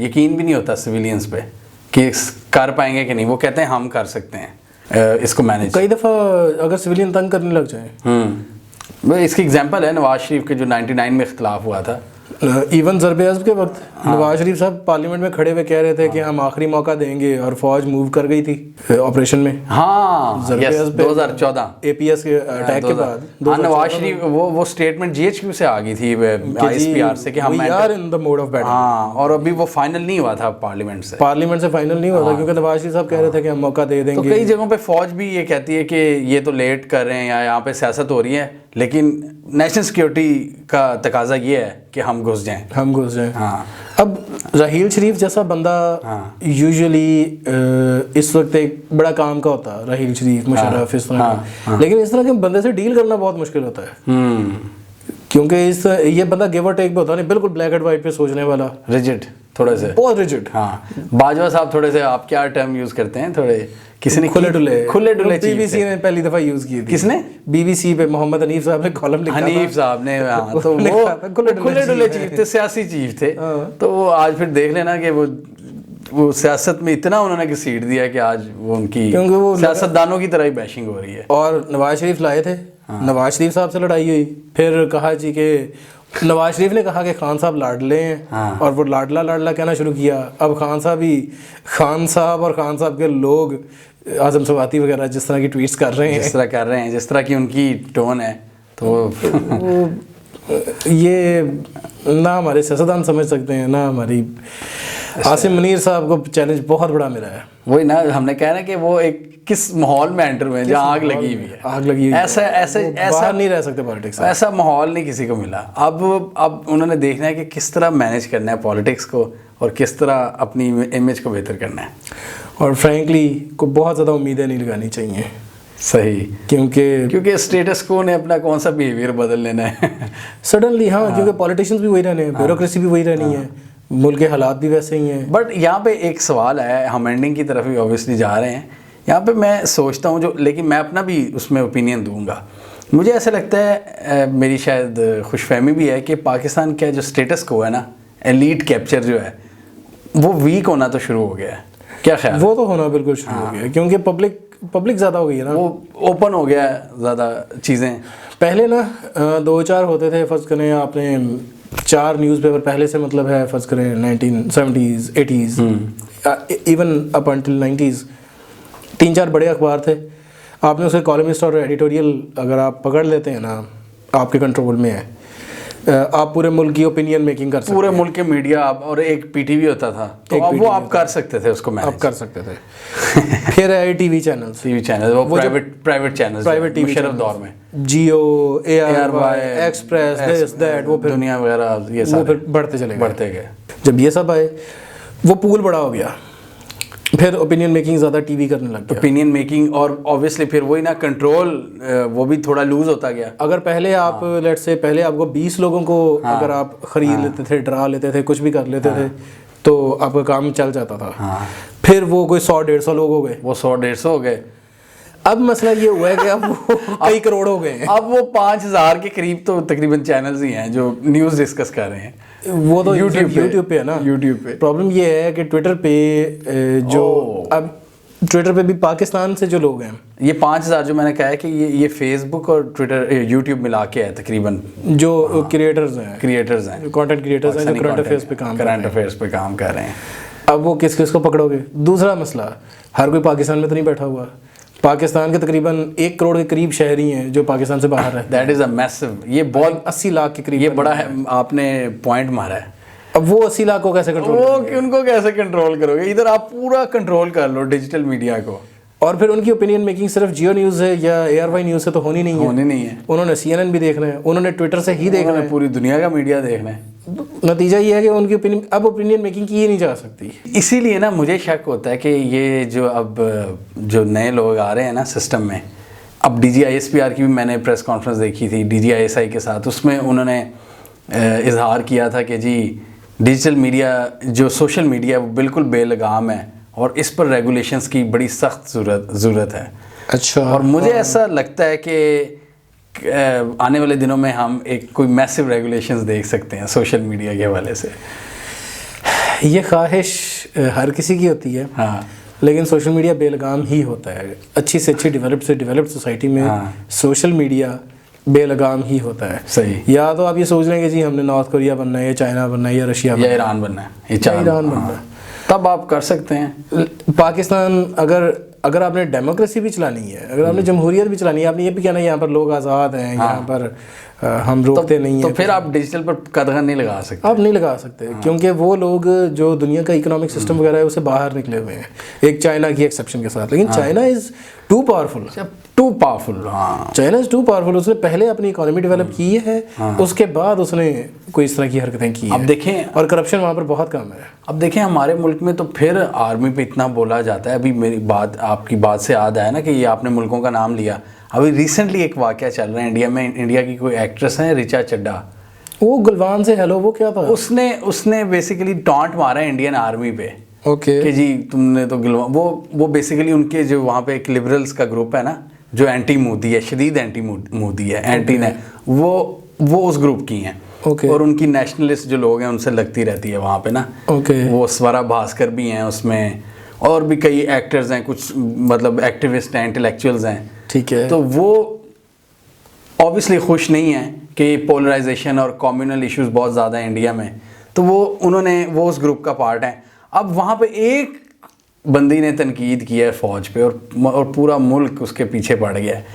यकीन भी नहीं होता सिविलियंस पे कि कर पाएंगे कि नहीं। वो कहते हैं हम कर सकते हैं इसको मैनेज। कई दफ़ा अगर सिविलियन तंग करने लग जाए, इसकी एग्जांपल है नवाज शरीफ के जो 99 में इख्तिलाफ हुआ था। इवन ज़रबे अज़्ब के वक्त नवाज शरीफ साहब पार्लियामेंट में खड़े हुए कह रहे थे कि हम आखिरी मौका देंगे, और फौज मूव कर गई थी ऑपरेशन में। हाँ, 2014 APS के अटैक के बाद नवाज शरीफ वो स्टेटमेंट GHQ से आ गई थी ISPR से कि हम are in the mode of battle. हाँ, और अभी वो फाइनल नहीं हुआ था पार्लियामेट से फाइनल नहीं हुआ था, क्योंकि नवाज शरीफ साहब कह रहे थे कि हम मौका दे देंगे। तो कई जगहों पे फौज भी ये कहती है कि ये तो लेट कर रहे हैं या यहाँ पे सियासत हो रही है, लेकिन नेशनल सिक्योरिटी का तकाजा ये है कि हम घुस जाएं। हाँ। अब राहील शरीफ जैसा बंदा यूजुअली इस वक्त एक बड़ा काम का होता है, राहील शरीफ, मुशर्रफ, इस तरह का। लेकिन इस तरह के बंदे से डील करना बहुत मुश्किल होता है, क्योंकि ये बंदा गिव और टेक पे होता नहीं, बिल्कुल ब्लैक एंड वाइट पे सोचने वाला, रिजिड, थोड़े से बहुत रिजिड। हाँ, बाजवा साहब थोड़े से, आप क्या टर्म यूज करते हैं, थोड़े किसी ने खुले डुले BBC ने पहली दफा यूज की थी। किसने? BBC पे मोहम्मद हनीफ साहब ने कॉलम लिखा, हनीफ साहब ने, तो वो खुले डुले चीफ थे, सियासी चीफ थे। तो वो आज फिर देख लेना कि वो सियासत में इतना उन्होंने घसीट दिया कि आज वो उनकी सियासतदानों की तरह ही बैशिंग हो रही है। और नवाज शरीफ लाए थे, नवाज शरीफ साहब से लड़ाई हुई, फिर कहा जी कि नवाज शरीफ ने कहा कि खान साहब लाडले हैं, और वो लाडला कहना शुरू किया। अब खान साहब और खान साहब के लोग, आजम सवाती वगैरह जिस तरह की ट्वीट्स कर रहे हैं, जिस तरह की उनकी टोन है, तो ये ना हमारे सियासतदान समझ सकते हैं, ना हमारी आसिम मुनीर साहब को चैलेंज बहुत बड़ा मिला है। वही ना, हमने कहा ना कि वो एक किस माहौल में एंटर हुए जहाँ आग लगी हुई है, ऐसा नहीं रह सकते पॉलिटिक्स, ऐसा माहौल नहीं किसी को मिला। अब उन्होंने देखना है कि किस तरह मैनेज करना है पॉलिटिक्स को, और किस तरह अपनी इमेज को बेहतर करना है। और फ्रैंकली को बहुत ज़्यादा उम्मीदें नहीं लगानी चाहिए, सही, क्योंकि स्टेटस को ने अपना कौन सा बिहेवियर बदल लेना है सडनली। हाँ, क्योंकि पॉलिटिशियंस भी वही रहने हैं, ब्यूरोक्रेसी भी वही रहनी है, मुल्क के हालात भी वैसे ही हैं। बट यहाँ पे एक सवाल है, हम एंडिंग की तरफ ही ऑब्वियसली जा रहे हैं। यहाँ पे मैं सोचता हूँ जो, लेकिन मैं अपना भी उसमें ओपिनियन दूंगा। मुझे ऐसा लगता है, मेरी शायद खुशफहमी भी है कि पाकिस्तान का जो स्टेटस को है ना, एलीट कैप्चर जो है, वो वीक होना तो शुरू हो गया है। क्या ख्याल? वो तो होना बिल्कुल शुरू हो गया, क्योंकि पब्लिक ज़्यादा हो गई है ना, वो ओपन हो गया है ज़्यादा चीज़ें। पहले ना 2-4 होते थे, फ़र्ज़ करें आपने 4 न्यूज़पेपर पहले से, मतलब है फ़र्ज़ करें 1970s 80s even up until 90s 3-4 बड़े अखबार थे। आपने उसके कॉलमिस्ट और एडिटोरियल अगर आप पकड़ लेते हैं ना, आपके कंट्रोल में है, आप पूरे मुल्क की ओपिनियन मेकिंग कर सकते हैं। पूरे मुल्क के मीडिया आप, और एक पीटीवी होता था, तो अब वो आप कर सकते थे उसको मैनेज। आप कर सकते थे। फिर है टीवी चैनल्स, वो private channels, private TV Musharraf दौर में जियो, ARY, एक्सप्रेस, दिस दैट, वो फिर दुनिया वगैरह, ये वो फिर बढ़ते गए। जब ये सब आए, वो पूल बड़ा हो गया, फिर ओपिनियन मेकिंग ज़्यादा टीवी करने लग गया। ओपिनियन मेकिंग, और ऑब्वियसली फिर वही ना, कंट्रोल वो भी थोड़ा लूज होता गया। अगर पहले आप लेट्स से पहले आपको 20 लोगों को अगर आप खरीद लेते थे, डरा लेते थे, कुछ भी कर लेते थे, तो आपका काम चल जाता था। फिर वो कोई 100-150 लोग हो गए, वो 100-150 हो गए। अब मसला ये हुआ है कि अब वो कई करोड़ हो गए हैं। अब वो 5000 के करीब तो तकरीबन चैनल्स ही हैं जो न्यूज़ डिस्कस कर रहे हैं। वो तो यूट्यूब पे है ना। यूट्यूब पे प्रॉब्लम ये है कि ट्विटर पे जो अब ट्विटर पे भी पाकिस्तान से जो लोग हैं, ये 5000 जो मैंने कहा है कि ये फेसबुक और ट्विटर यूट्यूब मिला के है तकरीबन, जो क्रिएटर्स हैं, कंटेंट क्रिएटर्स हैं, जो करंट अफेयर्स पे काम कर रहे हैं। अब वो किस किस को पकड़ोगे? दूसरा मसला, हर कोई पाकिस्तान में तो नहीं बैठा हुआ। पाकिस्तान के तकरीबन 1 करोड़ के करीब शहरी हैं जो पाकिस्तान से बाहर है। दैट इज़ अ मैसिव, ये बहुत 80 लाख के करीब, ये बड़ा है, आपने पॉइंट मारा है। अब वो 80 लाख को कैसे कंट्रोल करोगे? उनको कैसे कंट्रोल करोगे? इधर आप पूरा कंट्रोल कर लो डिजिटल मीडिया को, और फिर उनकी ओपिनियन मेकिंग सिर्फ जियो न्यूज़ है या ARY न्यूज़ से तो होनी नहीं है। उन्होंने CNN भी देखना है, उन्होंने ट्विटर से ही देखना है, पूरी दुनिया का मीडिया देखना है। नतीजा ये है कि उनकी ओपिनियन मेकिंग की ही नहीं जा सकती। इसीलिए ना मुझे शक होता है कि ये जो अब जो नए लोग आ रहे हैं ना सिस्टम में, अब DGISPR की भी मैंने प्रेस कॉन्फ्रेंस देखी थी DGISI के साथ, उसमें उन्होंने इजहार किया था कि जी डिजिटल मीडिया जो सोशल मीडिया है वो बिल्कुल बेलगाम है और इस पर रेगुलेशंस की बड़ी सख्त ज़रूरत है। अच्छा। और मुझे ऐसा लगता है कि आने वाले दिनों में हम एक कोई मैसिव रेगुलेशंस देख सकते हैं सोशल मीडिया के हवाले से। ये ख्वाहिश हर किसी की होती है। हाँ, लेकिन सोशल मीडिया बेलगाम ही होता है। अच्छी से अच्छी डेवलप्ड सोसाइटी में सोशल मीडिया बेलगाम ही होता है। सही। या तो आप ये सोच लेंगे जी हमने नॉर्थ कोरिया बनना है या चाइना बनना है या रशिया या ईरान बनना है, ईरान बनना है, तब आप कर सकते हैं। पाकिस्तान अगर आपने डेमोक्रेसी भी चलानी है, अगर आपने जमहूरियत भी चलानी है, आपने ये भी कहना है यहाँ पर लोग आज़ाद हैं, यहाँ पर हम रोकते नहीं हैं, तो फिर आप डिजिटल पर कदम नहीं लगा सकते। आप नहीं लगा सकते क्योंकि वो लोग जो दुनिया का इकोनॉमिक सिस्टम वगैरह है उससे बाहर निकले हुए हैं, एक चाइना की एक्सेप्शन के साथ। लेकिन चाइना इज़ टू पावरफुल। हाँ, चाइना इज़ टू पावरफुल। उसने पहले अपनी इकोनॉमी डेवलप की है, उसके बाद उसने कोई इस तरह की हरकतें की। अब देखें, और करप्शन वहाँ पर बहुत कम है। अब देखें हमारे मुल्क में तो फिर आर्मी पे इतना बोला जाता है। अभी आपकी बात से याद आया ना कि ये आपने मुल्कों का नाम लिया। अभी रिसेंटली एक वाक़या चल रहा है इंडिया में, इंडिया की कोई एक्ट्रेस है ऋचा चड्ढा, वो गलवान से हेलो वो क्या था, उसने बेसिकली टॉन्ट मारा है इंडियन आर्मी पे। ओके कि जी तुमने तो वो बेसिकली उनके जो वहाँ पे एक लिबरल्स का ग्रुप है ना जो एंटी मोदी है, शदीद एंटी मोदी है, एंटी ने वो उस ग्रुप की हैं। और उनकी नेशनलिस्ट जो लोग हैं उनसे लगती रहती है वहाँ पे ना। वो स्वरा भास्कर भी हैं उसमें, और भी कई एक्टर्स हैं, कुछ मतलब एक्टिविस्ट हैं, इंटेलेक्चुअल्स हैं। ठीक है। तो वो ऑब्वियसली खुश नहीं है कि पोलराइजेशन और कम्युनल इश्यूज बहुत ज़्यादा है इंडिया में, तो वो उस ग्रुप का पार्ट है। अब वहाँ पे एक बंदी ने तनकीद किया है फ़ौज पे और पूरा मुल्क उसके पीछे पड़ गया है।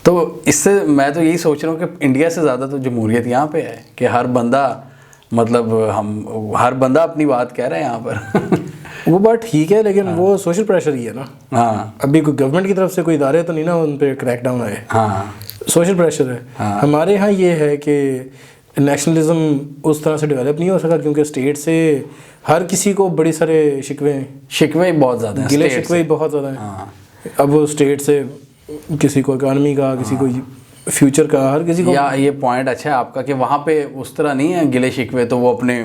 तो इससे मैं तो यही सोच रहा हूँ कि इंडिया से ज़्यादा तो जमहूरियत यहाँ पे है कि हर बंदा अपनी बात कह रहा है यहाँ पर। वो बात ठीक है, लेकिन वो सोशल प्रेशर ही है ना। हाँ, अभी कोई गवर्नमेंट की तरफ से कोई इदारे तो नहीं ना उन पे क्रैकडाउन आए। हाँ, सोशल प्रेशर है। हाँ। हमारे यहाँ ये है कि नेशनलिज्म उस तरह से डेवलप नहीं हो सका क्योंकि स्टेट से हर किसी को बड़ी सारे शिकवे बहुत ज़्यादा हैं, गिले शिकवे बहुत ज़्यादा हैं। अब वो स्टेट से किसी को इकॉनमी का, किसी को फ्यूचर का, हर किसी को। या ये पॉइंट अच्छा है आपका कि वहाँ पे उस तरह नहीं है गिले शिकवे, तो वो अपने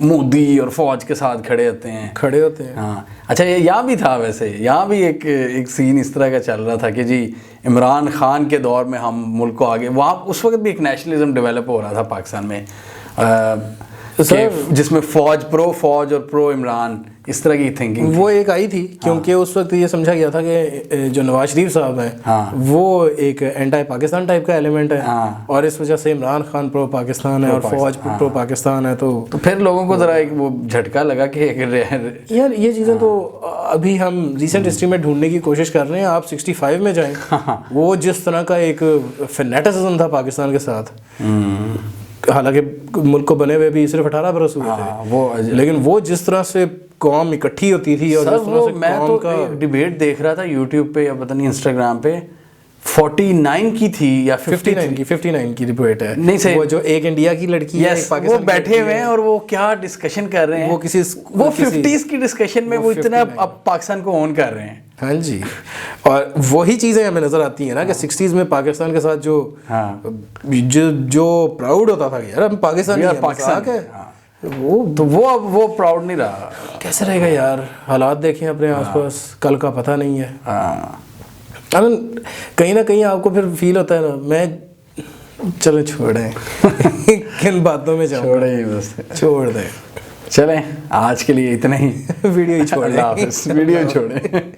मोदी और फौज के साथ खड़े होते हैं। हाँ अच्छा, ये यहाँ भी था वैसे, यहाँ भी एक सीन इस तरह का चल रहा था कि जी इमरान खान के दौर में हम मुल्क को आगे, वहाँ उस वक्त भी एक नेशनलिज्म डेवलप हो रहा था पाकिस्तान में, जिसमें फौज और प्रो इमरान, इस तरह की थिंकिंग वो एक आई थी। क्योंकि उस वक्त ये समझा गया था कि जो नवाज शरीफ साहब हैं वो एक एंटी पाकिस्तान टाइप का एलिमेंट है, और इस वजह से इमरान खान प्रो पाकिस्तान है और फौज प्रो पाकिस्तान है। तो फिर लोगों को ज़रा एक वो झटका लगा कि यार ये चीज़ें तो अभी हम रिसेंट हिस्ट्री में ढूंढने की कोशिश कर रहे हैं। आप 65 में जाएं, वो जिस तरह का एक फेनेटिज्म था पाकिस्तान के साथ, हालांकि मुल्क को बने हुए भी सिर्फ 18 बरस हुए थे, लेकिन वो जिस तरह से कौम इकट्ठी होती थी, और जिस तरह से मैं तो एक डिबेट देख रहा था यूट्यूब पे या पता नहीं इंस्टाग्राम पे, 49 की थी या 59 की डिबेट है। नहीं सही, वो जो एक इंडिया की लड़की है, एक वो बैठे हुए हैं और वो क्या डिस्कशन कर रहे हैं, वो 50s की डिस्कशन में वो इतना अब पाकिस्तान को ऑन कर रहे हैं। हाँ जी, और वही चीज़ें हमें नज़र आती हैं ना कि 60s में पाकिस्तान के साथ जो प्राउड होता था यार हम पाकिस्तानी हैं, वो प्राउड नहीं रहा। कैसे रहेगा यार, हालात देखें अपने आसपास, कल का पता नहीं है। कहीं ना कहीं आपको फिर फील होता है ना, मैं चलो छोड़ें किन बातों में छोड़ दें। चलें आज के लिए इतना ही। वीडियो ही छोड़ दें। वीडियो छोड़ें।